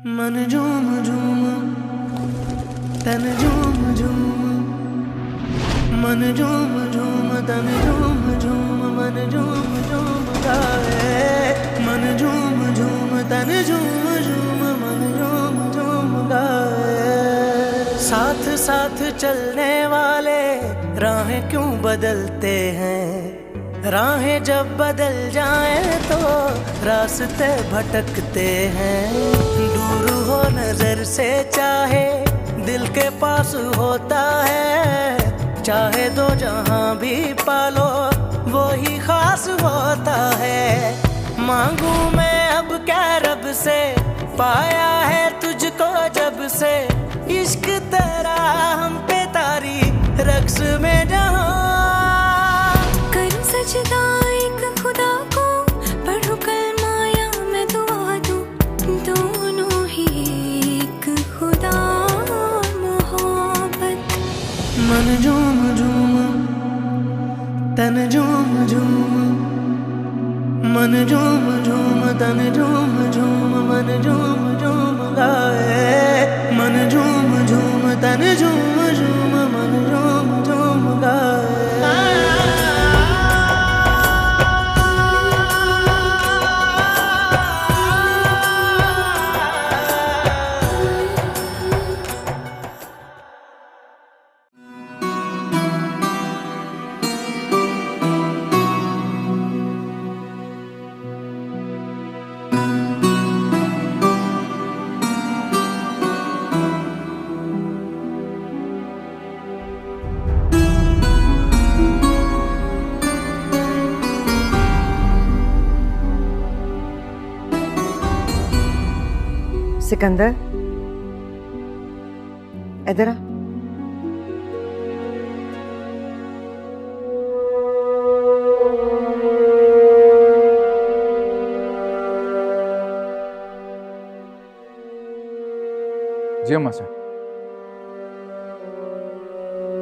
मन झूम झूम तन झूम झूम, मन झूम झूम तन झूम झूम, मन झूम झूम गाए। मन झूम झूम तन झूम झूम, मन झूम झूम गाए। साथ साथ चलने वाले राहें क्यों बदलते हैं, राहें जब बदल जाएं तो रास्ते भटकते हैं। दूर हो नजर से चाहे दिल के पास होता है, चाहे दो जहां भी पालो वो ही खास होता है। मांगू मैं अब क्या रब से, पाया है तुझको जब से, इश्क तेरा हम पे तारी रक्स में जहां। करूं सजदा एक खुदा को, पढ़ूं कलमा या मैं दुआ दूं, दोनों ही एक खुदा मोहब्बत। मन झूम झूम तन झूम झूम, मन झूम झूम तन झूम झूम, मन झूम झूम गाए। मन झूम झूम तन झूम झूम, मन झूम झूम गाए। सिकंदर, इधर आ। जी अम्मा से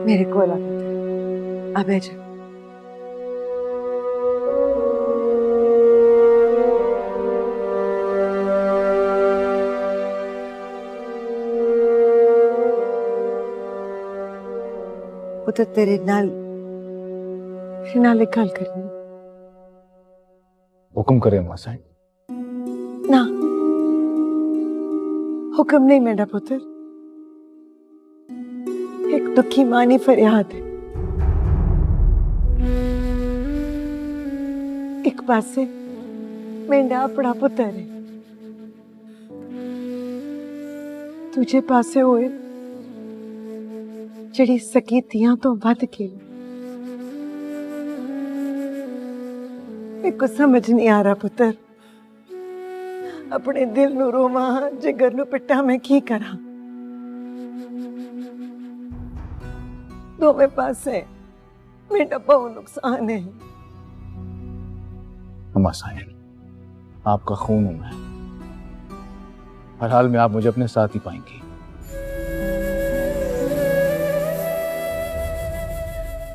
मेरे को लगा अब जा। पुत्र तेरे नाल गल करनी। हुक्म करे अम्मा साहब। ना, हुक्म नहीं मेरा पुत्र, एक दुखी मानी फरियाद है। एक पासे मेरा अपना पुत्र है, दूजे पासे होए जड़ी सकी तियां तो वध के। मेरे को समझ नहीं आ रहा पुत्र, अपने दिल नू रोवा जिगर नू पिटा मैं की करा। दोवें पासे मेरा बहुत नुकसान है। अम्मा साहब, आपका खून हूं मैं, हर हाल में आप मुझे अपने साथ ही पाएंगी।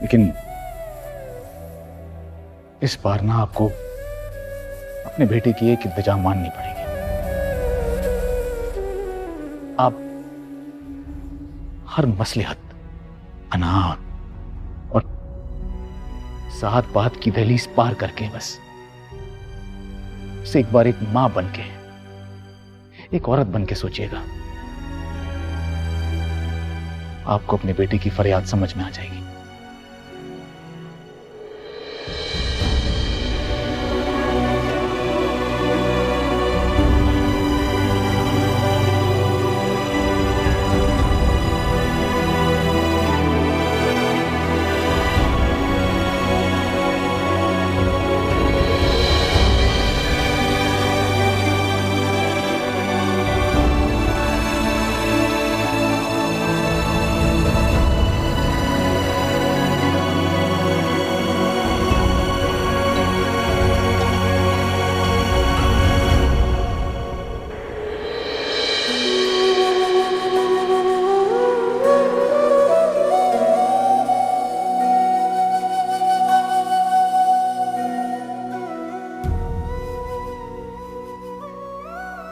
लेकिन इस बार ना आपको अपने बेटे की एक इल्तिजा माननी पड़ेगी। आप हर मसलहत, अनाथ और सात बात की दहलीज पार करके बस एक बार एक मां बन के, एक औरत बन के सोचिएगा, आपको अपने बेटे की फरियाद समझ में आ जाएगी।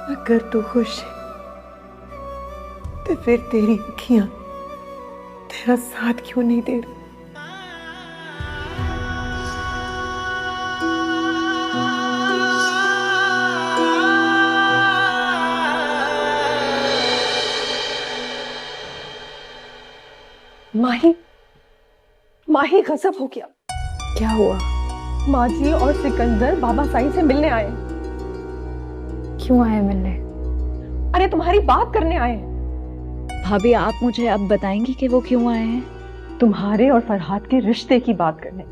अगर तू खुश है तो फिर तेरी अखियां तेरा साथ क्यों नहीं दे रही? माही, माही गजब हो गया। क्या हुआ? माँ जी और सिकंदर बाबा साईं से मिलने आए। क्यों आए मिलने? अरे तुम्हारी बात करने आए। भाभी आप मुझे अब बताएंगी कि वो क्यों आए हैं? तुम्हारे और फरहाद के रिश्ते की बात करने।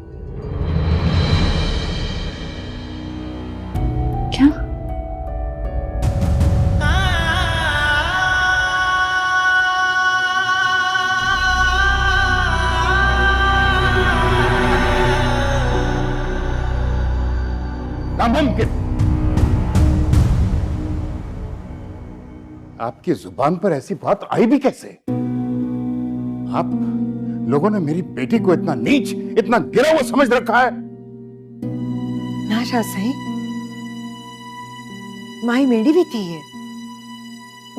क्या? नामुमकिन। आपकी जुबान पर ऐसी बात आई भी कैसे? आप लोगों ने मेरी बेटी को इतना नीच, इतना गिरा हुआ समझ रखा है। नाशा सही माई मेरी भी थी है।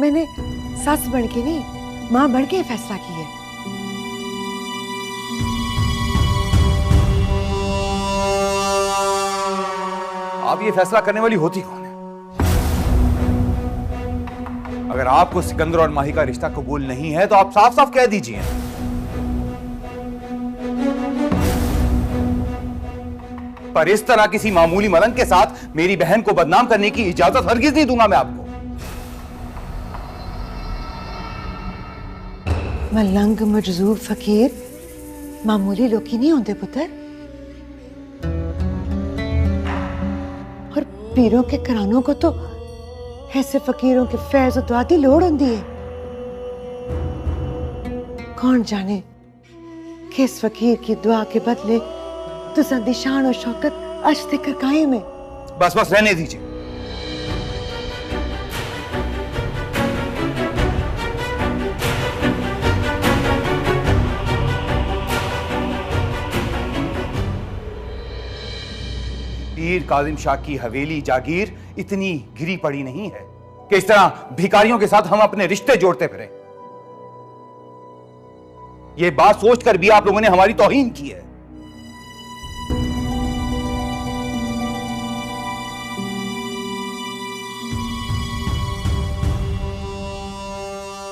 मैंने सास बन के नहीं, मां बन के फैसला किया है। आप ये फैसला करने वाली होती कौन है? अगर आपको सिकंदर और माही का रिश्ता कबूल नहीं है तो आप साफ साफ कह दीजिए। पर इस तरह किसी मामूली मलंग के साथ मेरी बहन को बदनाम करने की इजाजत हरगिज नहीं दूंगा मैं आपको। मलंग, मजजूर, फकीर मामूली लोग ही नहीं होते पुत्र। और पीरों के करानों को तो ऐसे फकीरों के फैज और दुआ दी लोड़ होती है। कौन जाने किस फकीर की दुआ के बदले तुसा दी शान और शौकत आज तक कायम है। बस बस रहने दीजिए। पीर काजिम शाह की हवेली जागीर इतनी गिरी पड़ी नहीं है कि इस तरह भिखारियों के साथ हम अपने रिश्ते जोड़ते फिरें। यह बात सोचकर भी आप लोगों ने हमारी तौहीन की है।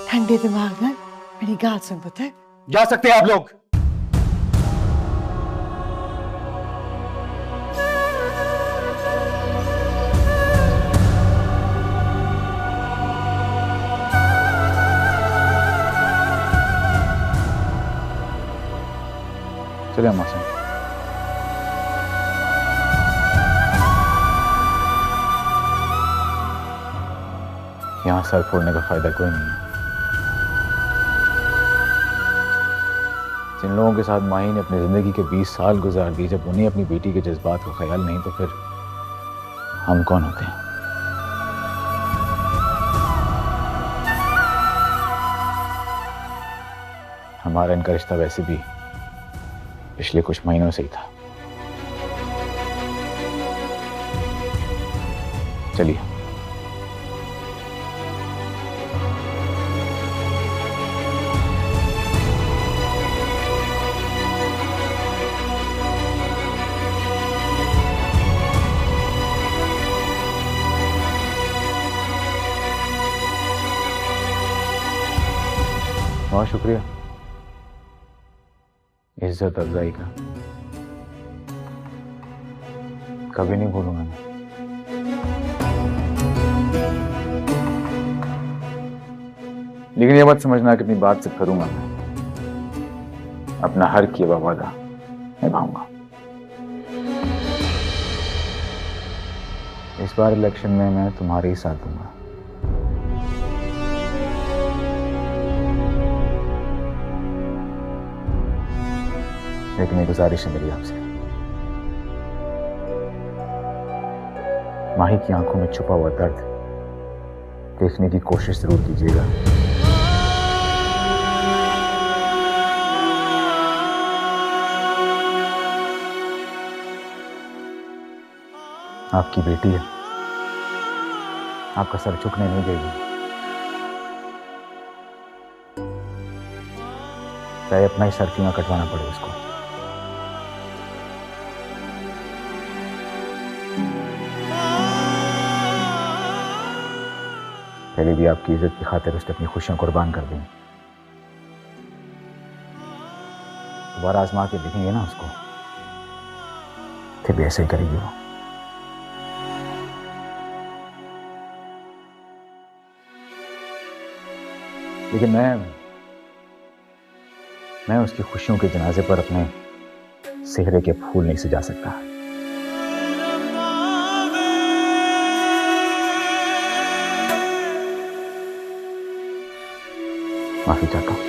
ठंडे दिमाग में मेरी गाल सुन पुत्र। जा सकते हैं आप लोग। चलिए अम्मा से। यहां सर फोड़ने का फायदा कोई नहीं है। जिन लोगों के साथ माही ने अपनी जिंदगी के 20 साल गुजार दिए, जब उन्हें अपनी बेटी के जज्बात का ख्याल नहीं तो फिर हम कौन होते हैं? हमारा इनका रिश्ता वैसे भी पिछले कुछ महीनों से ही था। चलिए। बहुत शुक्रिया इज्जत अफजाई का, कभी नहीं भूलूंगा मैं। लेकिन ये मत समझना कि अपनी बात से करूंगा मैं। अपना हर किया हुआ वादा निभाऊंगा। इस बार इलेक्शन में मैं तुम्हारे ही साथ दूंगा। लेकिन एक गुजारिश है मेरी आपसे, माही की आंखों में छुपा हुआ दर्द देखने की कोशिश जरूर कीजिएगा। आपकी बेटी है, आपका सर झुकने नहीं देगी। चाहे अपना ही सर क्यों ना कटवाना पड़े इसको। पहले भी आपकी इज्जत की खातिर उसने अपनी खुशियां कुर्बान कर दी, दोबारा आजमा के देखेंगे ना उसको, फिर भी ऐसे ही करेगी वो। लेकिन मैं उसकी खुशियों के जनाजे पर अपने सेहरे के फूल नहीं सजा सकता। माफी चाहता हूं।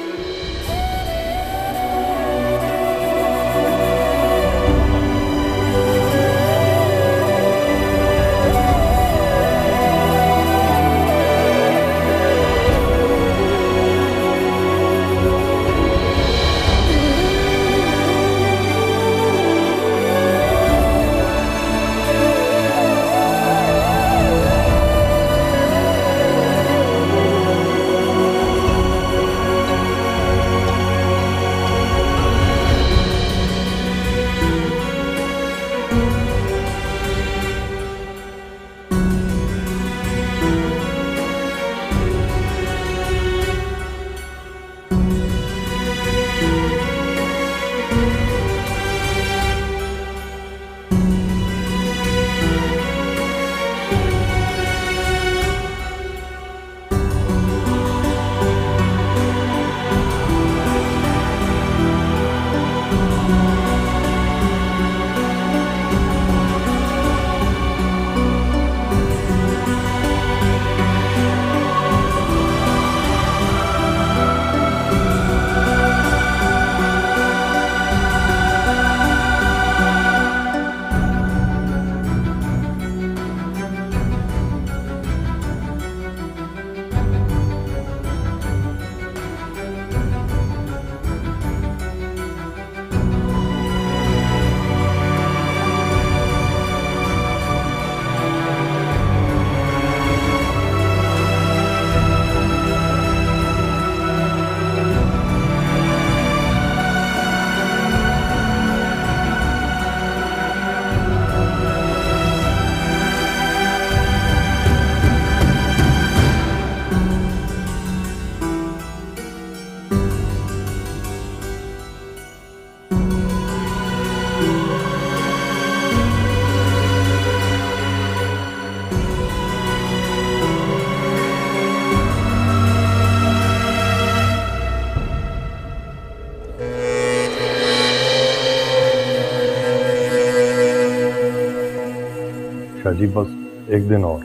शाहजी बस एक दिन और,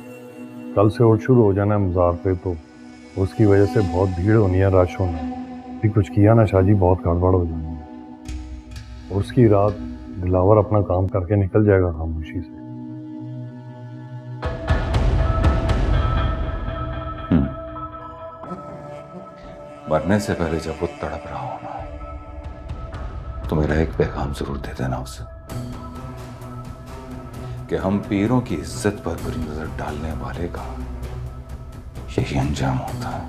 कल से और शुरू हो जाना है मज़ार पे, तो उसकी वजह से बहुत भीड़ होनी है, रश होना है। भी कुछ किया ना शाहजी, बहुत गड़बड़ हो जानी है। और उसकी रात दिलावर अपना काम करके निकल जाएगा खामोशी से। मरने से पहले जब वो तड़प रहा हो ना, तो मेरा एक पैगाम जरूर दे देना उसे कि हम पीरों की इज्जत पर बुरी नजर डालने वाले का यही अंजाम होता है।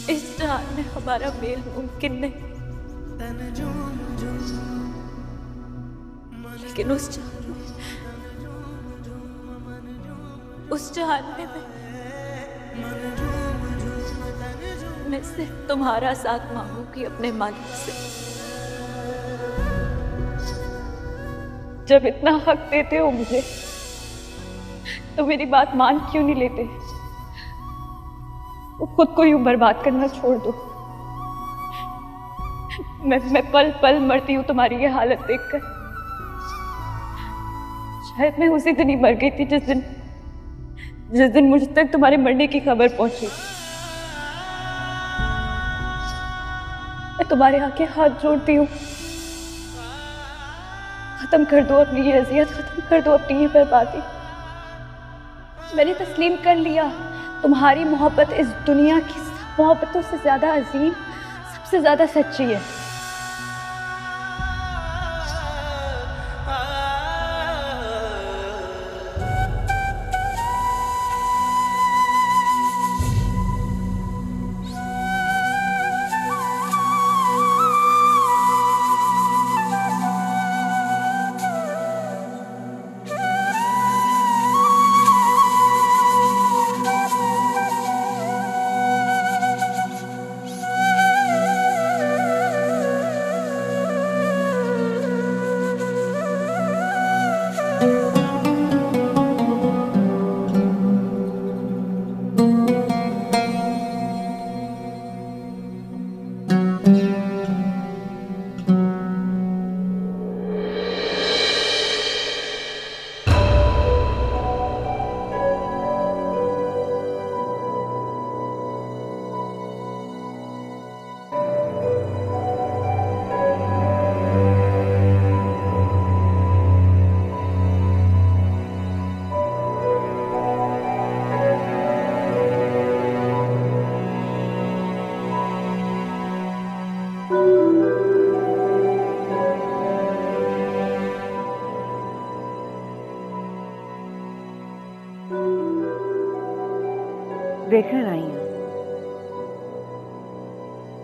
इस जहान में हमारा मेल मुमकिन नहीं, लेकिन उस जहान में मैं सिर्फ तुम्हारा साथ मांगूंगी अपने मालिक से। जब इतना हक देते हो मुझे तो मेरी बात मान क्यों नहीं लेते? वो खुद को यूं बर्बाद करना छोड़ दो। मैं पल पल मरती हूँ तुम्हारी ये हालत देखकर। शायद मैं उसी दिन ही मर गई थी जिस दिन मुझ तक तुम्हारे मरने की खबर पहुंची। मैं तुम्हारे आगे हाथ जोड़ती हूँ, खत्म कर दो अपनी ये अजियत, खत्म कर दो अपनी ये बर्बादी। मैंने तस्लीम कर लिया, तुम्हारी मोहब्बत इस दुनिया की सब मोहब्बतों से ज्यादा अजीम, सबसे ज्यादा सच्ची है। देखण आई हूं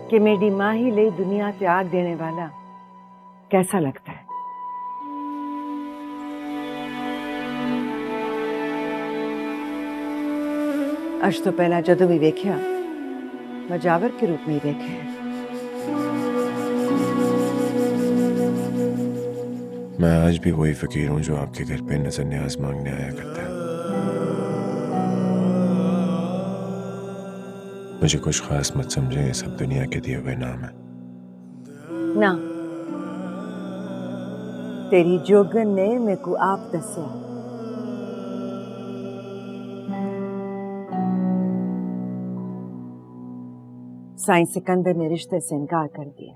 कि मेरी मां ही ले दुनिया त्याग देने वाला कैसा लगता है। अज तो पहला जदों भी वेख्या मजावर के रूप में ही वेख्या है। मैं आज भी वही फकीर हूं जो आपके घर पे नजर न्याज मांगने आया करता है। मुझे कुछ खास मत समझे, ये सब दुनिया के दिए हुए नाम है। ना, तेरी जोगन ने मेरे को आप दसिया। साईं सिकंदर ने रिश्ते से इनकार कर दिया।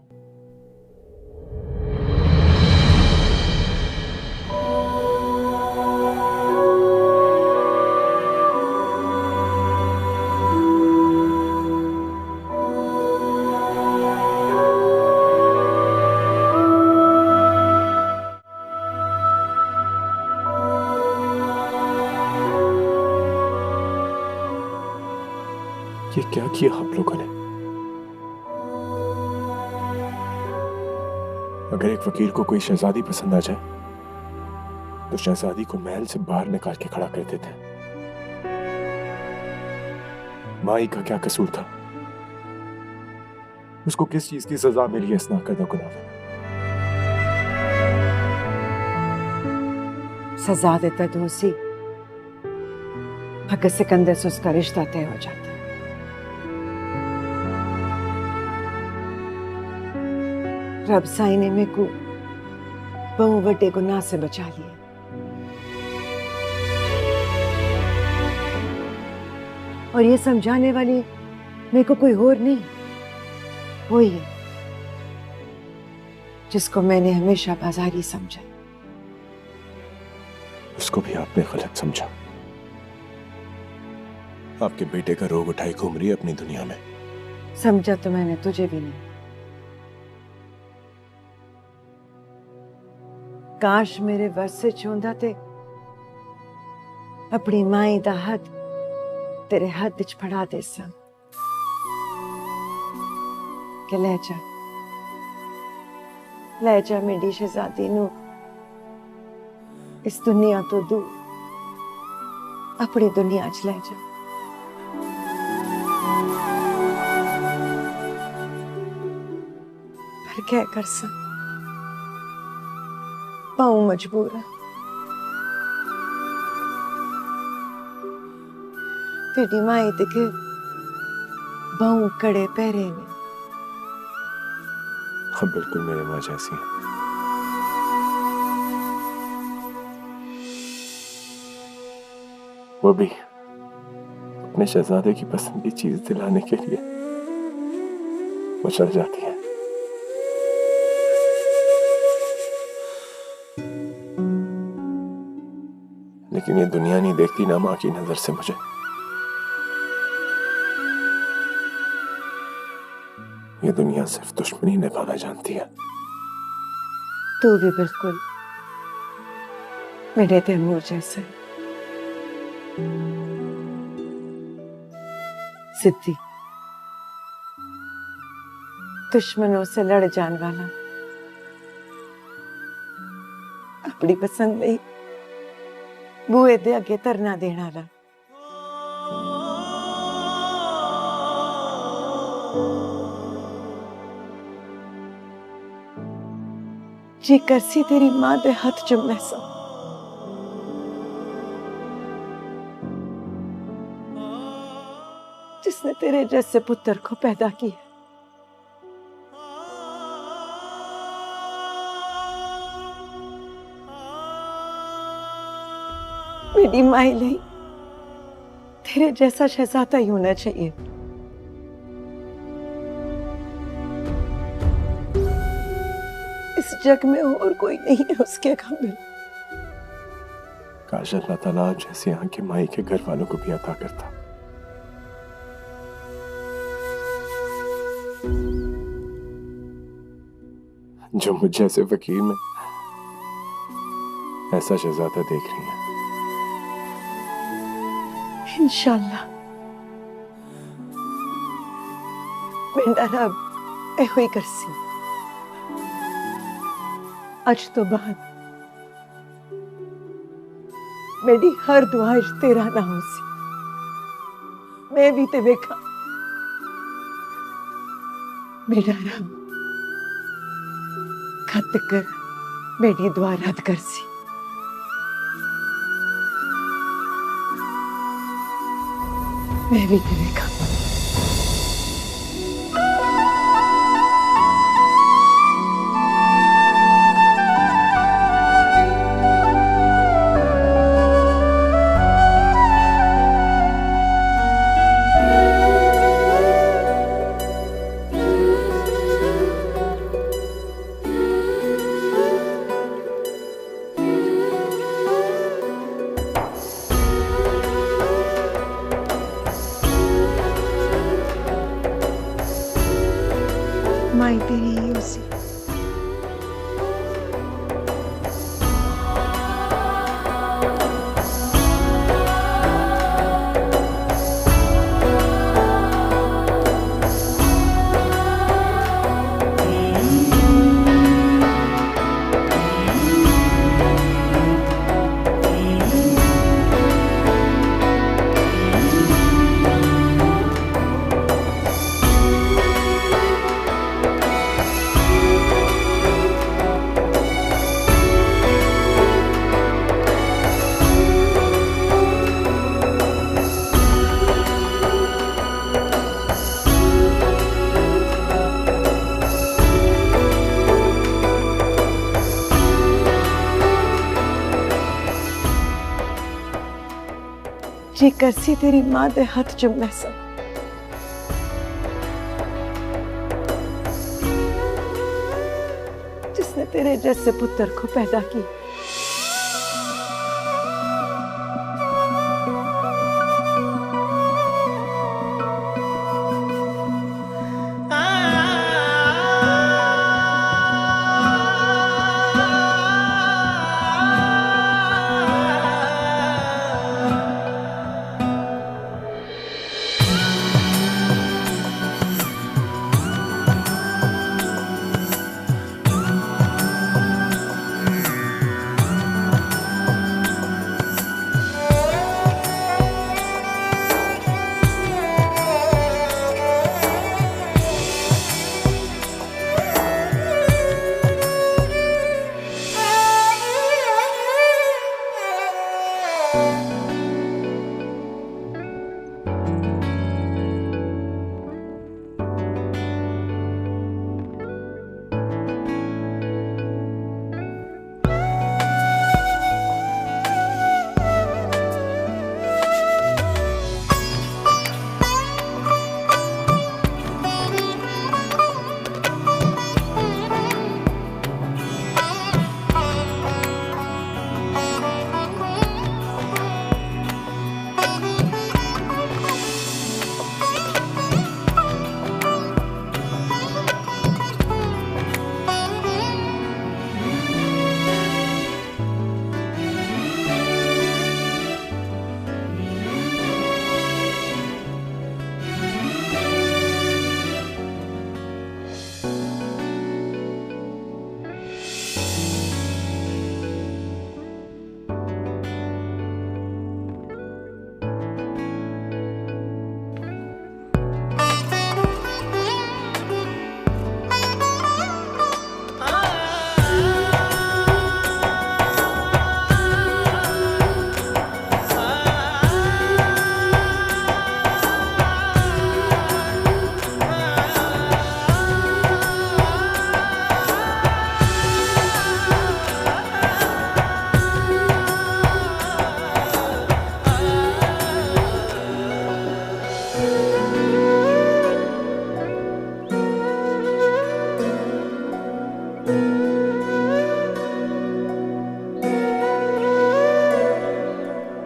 ये क्या किया आप लोगों ने? अगर एक फकीर को कोई शहजादी पसंद आ जाए तो शहजादी को महल से बाहर निकाल के खड़ा कर देते हैं। माई का क्या कसूर था? उसको किस चीज की सजा मिली है इस नाकर्दा गुनाह में? सजा देता तो उसी अगर सिकंदर से उसका रिश्ता तय हो जाता। रब साईं ने मेरे को बहु बड़े गुनाह से बचा लिया। और ये समझाने वाली मेरे को कोई और नहीं, वही है जिसको मैंने हमेशा बाजारी समझा। उसको भी आपने गलत समझा। आपके बेटे का रोग उठाई घूम रही है अपनी दुनिया में। समझा तो मैंने तुझे भी नहीं। काश मेरे बस से चूंदा ते अपनी माई दा हथ तेरे हाथ विच फड़ा दे सा कि ले जा मेरी शहजादी नू इस दुनिया तो दूर अपनी दुनिया च ले जा। पर क्या कर सा, पाऊं मजबूर है। तेरी माई दिखे बहु कड़े पैरे ने। हाँ बिल्कुल मेरी माँ जैसी है। वो भी अपने शहजादे की पसंद की चीज दिलाने के लिए वो चढ़ जाती है। लेकिन ये दुनिया नहीं देखती ना माँ की नजर से मुझे। ये दुनिया सिर्फ दुश्मनी निभाना जानती है। तू भी बिल्कुल मेरे तैमूर जैसे सिद्धि, दुश्मनों से लड़ जाने वाला, अपनी पसंद नहीं बुए दे अगे धरना देने वाला। जी करसी तेरी मां दे हाथ चुमने सा, जिसने तेरे जैसे पुत्र को पैदा किया। मेरी माई ਲਈ तेरे जैसा शहजादा ही होना चाहिए। इस जग में और कोई नहीं है उसके काबिल। काश अल्लाह ताला जैसी आंखें माई के घर वालों को भी अता करता। जो मुझ जैसे फकीर में ऐसा शहजादा देख रही है। इंशाल्लाह मेरा रब ए हुई करसी। आज तो बाद मेरी हर दुआ तेरा ना हो सी। मैं भी ते देखा मेरा रब खत कर मेरी दुआ रद्द कर सी। मैं भी ते देखा। माई तेरी ही उसी। जी करसी तेरी मां दे हाथ चुमने सा। जिसने तेरे जैसे पुत्र को पैदा किया।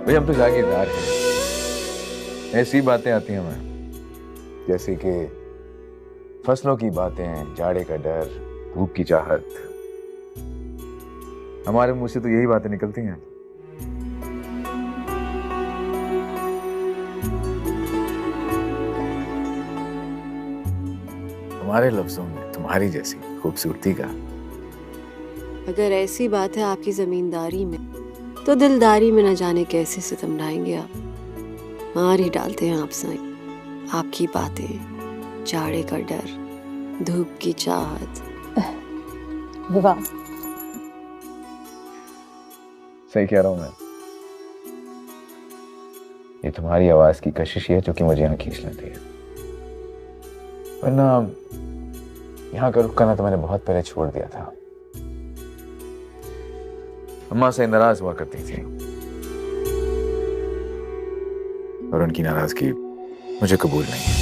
भाई हम तो जागीरदार हैं। ऐसी बातें आती हैं हमें जैसे कि फसलों की बातें, जाड़े का डर, धूप की चाहत। हमारे मुंह से तो यही बातें निकलती हैं। तुम्हारे लफ्जों में तुम्हारी जैसी खूबसूरती का। अगर ऐसी बात है आपकी जमींदारी में, तो दिलदारी में न जाने कैसे सितम ढाएंगे आप। मार ही डालते हैं आप साईं। आपकी बातें, जाड़े का डर, धूप की चाहत। वाह, सही कह रहा हूं मैं। ये तुम्हारी आवाज की कशिश है जो कि मुझे यहाँ खींच लेती है। वरना यहाँ का रुख करना तो मैंने बहुत पहले छोड़ दिया था। अम्मा से नाराज हुआ करती थी और उनकी नाराजगी मुझे कबूल नहीं है।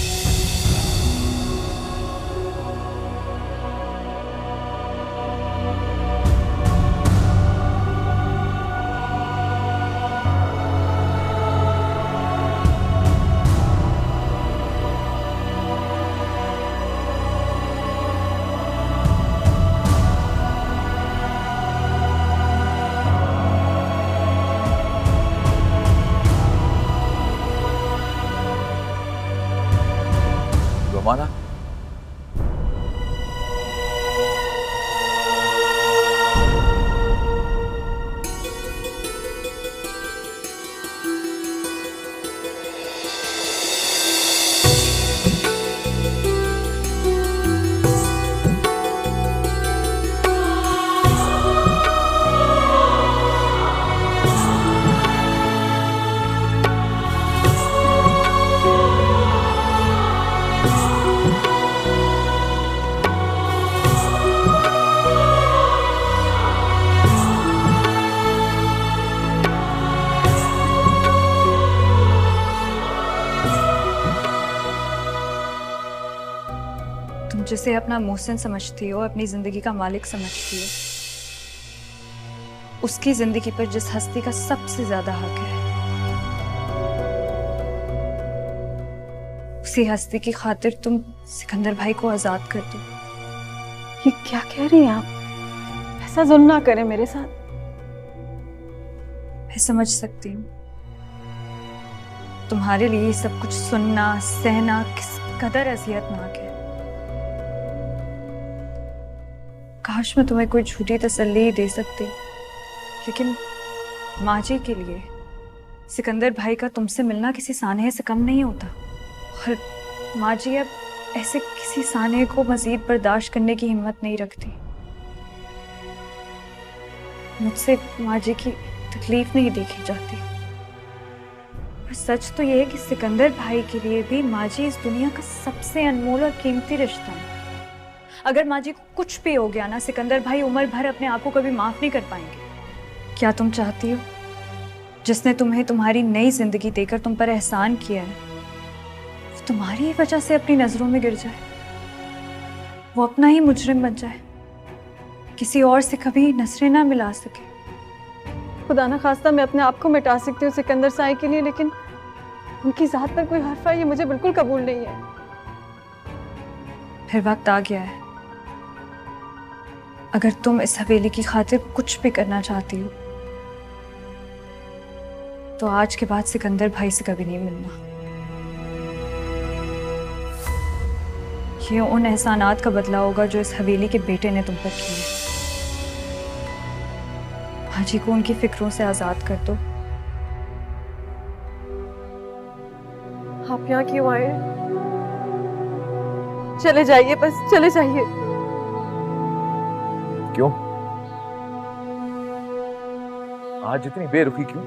माना जिसे अपना मोहसिन समझती हो, अपनी जिंदगी का मालिक समझती हो, उसकी जिंदगी पर जिस हस्ती का सबसे ज्यादा हक है, उसी हस्ती की खातिर तुम सिकंदर भाई को आजाद कर दो। ये क्या कह रही हैं आप? ऐसा जुल्म ना करें मेरे साथ। मैं समझ सकती हूँ तुम्हारे लिए सब कुछ सुनना सहना किस कदर अजियतनाक है। काश मैं तुम्हें कोई झूठी तसल्ली दे सकती, लेकिन माँ जी के लिए सिकंदर भाई का तुमसे मिलना किसी सानहे से कम नहीं होता। और माँ जी अब ऐसे किसी सानहे को मजीद बर्दाश्त करने की हिम्मत नहीं रखती। मुझसे माँ जी की तकलीफ नहीं देखी जाती। बस सच तो ये है कि सिकंदर भाई के लिए भी माँ जी इस दुनिया का सबसे अनमोल और कीमती रिश्ता है। अगर माँ जी को कुछ भी हो गया ना, सिकंदर भाई उम्र भर अपने आप को कभी माफ नहीं कर पाएंगे। क्या तुम चाहती हो जिसने तुम्हें तुम्हारी नई जिंदगी देकर तुम पर एहसान किया है, वो तुम्हारी ही वजह से अपनी नजरों में गिर जाए, वो अपना ही मुजरिम बन जाए, किसी और से कभी नजरें ना मिला सके? खुदा ना खास्ता मैं अपने आप को मिटा सकती हूँ सिकंदर साई के लिए, लेकिन उनकी जात पर कोई हर्फ है ये मुझे बिल्कुल कबूल नहीं है। फिर वक्त आ गया है। अगर तुम इस हवेली की खातिर कुछ भी करना चाहती हो तो आज के बाद सिकंदर भाई से कभी नहीं मिलना। ये उन एहसानात का बदला होगा जो इस हवेली के बेटे ने तुम पर किए। हाजी को उनकी फिक्रों से आजाद कर दो। आप यहाँ क्यों आए? चले जाइए, बस चले जाइए। क्यों? आज इतनी बेरुखी क्यों?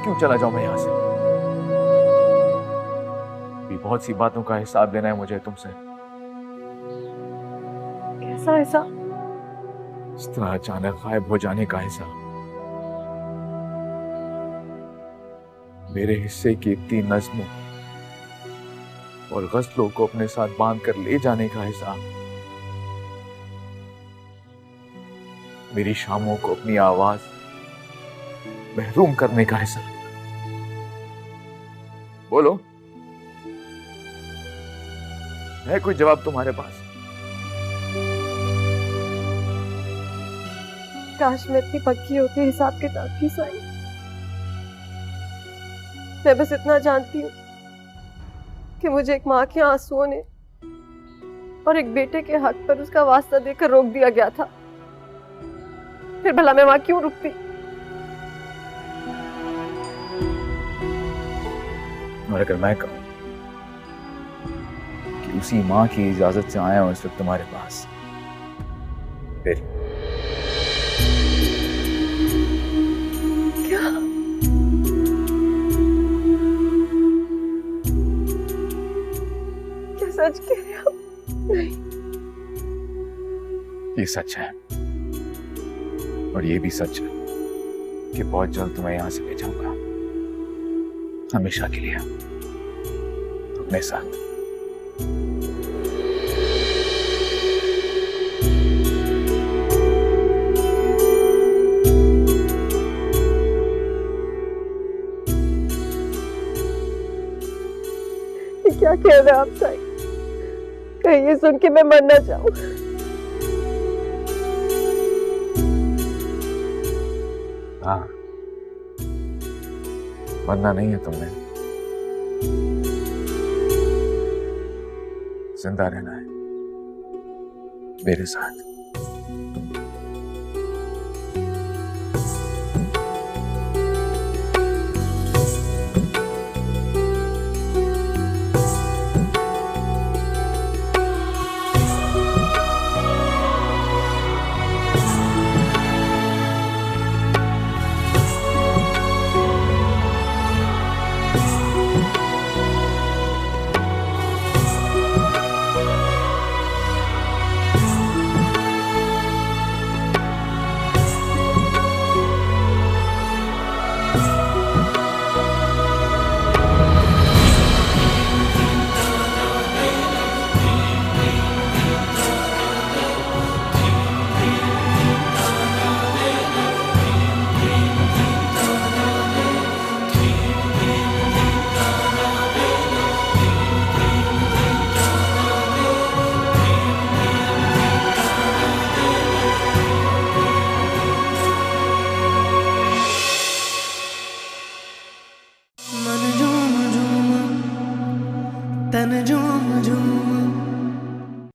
क्यों चला जाऊं मैं यहां से? भी बहुत सी बातों का हिसाब लेना है मुझे तुमसे। कैसा हिसाब? इस तरह अचानक गायब हो जाने का हिसाब, मेरे हिस्से की इतनी नज़्मों और गज़लों को अपने साथ बांध कर ले जाने का हिसाब, मेरी शामों को अपनी आवाज महरूम करने का हिसाब। बोलो, है कोई जवाब तुम्हारे पास? काश मैं इतनी पक्की होती हिसाब किताब की साई। मैं बस इतना जानती हूँ कि मुझे एक माँ के आंसुओं ने और एक बेटे के हक पर उसका वास्ता देकर रोक दिया गया था। फिर भला मैं वहां क्यों रुकती? और अगर मैं कहूं कि उसी माँ की इजाजत से आया हूं इस वक्त तुम्हारे पास, फिर क्या? क्या सच कह रहे हो? नहीं, ये सच है। और ये भी सच है कि बहुत जल्द तुम्हें यहां से ले जाऊंगा, हमेशा के लिए अपने साथ। क्या कह रहे हैं आप साई? कहीं ये सुन के मैं मर ना जाऊं। हाँ, मरना नहीं है तुमने, जिंदा रहना है मेरे साथ।